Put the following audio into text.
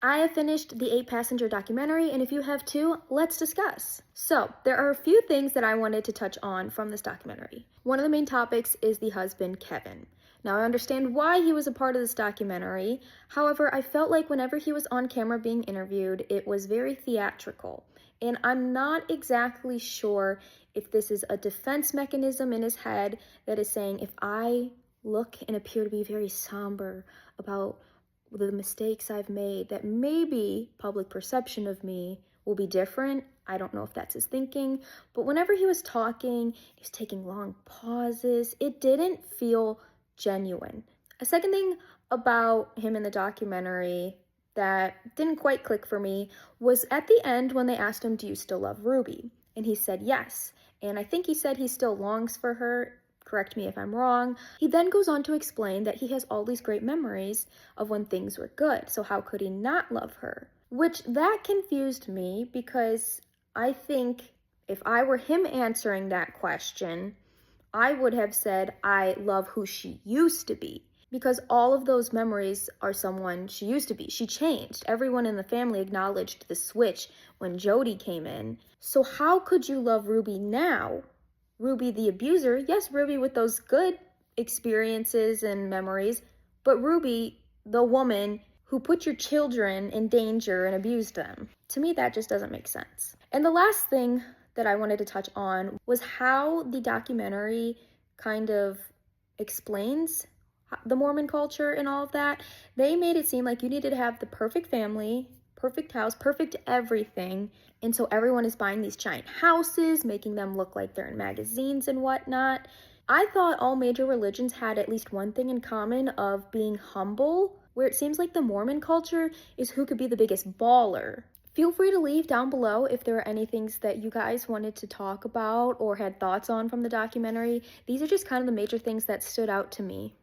I have finished the 8 passenger documentary, and if you have too, let's discuss. So, there are a few things that I wanted to touch on from this documentary. One of the main topics is the husband, Kevin. Now, I understand why he was a part of this documentary. However, I felt like whenever he was on camera being interviewed, it was very theatrical. And I'm not exactly sure if this is a defense mechanism in his head that is saying, if I look and appear to be very somber about the mistakes I've made, that maybe public perception of me will be different. I don't know if that's his thinking, but whenever he was talking, he was taking long pauses. It didn't feel genuine. A second thing about him in the documentary that didn't quite click for me was at the end when they asked him, "Do you still love Ruby?" And he said yes. And I think he said he still longs for her. Correct me if I'm wrong. He then goes on to explain that he has all these great memories of when things were good, so how could he not love her? Which that confused me because I think if I were him answering that question, I would have said, I love who she used to be. Because all of those memories are someone she used to be. She changed. Everyone in the family acknowledged the switch when Jody came in. So how could you love Ruby now? Ruby the abuser, yes, Ruby with those good experiences and memories, but Ruby, the woman who put your children in danger and abused them. To me, that just doesn't make sense. And the last thing that I wanted to touch on was how the documentary kind of explains the Mormon culture and all of that. They made it seem like you needed to have the perfect family, perfect house, perfect everything. And so everyone is buying these giant houses, making them look like they're in magazines and whatnot. I thought all major religions had at least one thing in common of being humble, where it seems like the Mormon culture is who could be the biggest baller. Feel free to leave down below if there are any things that you guys wanted to talk about or had thoughts on from the documentary. These are just kind of the major things that stood out to me.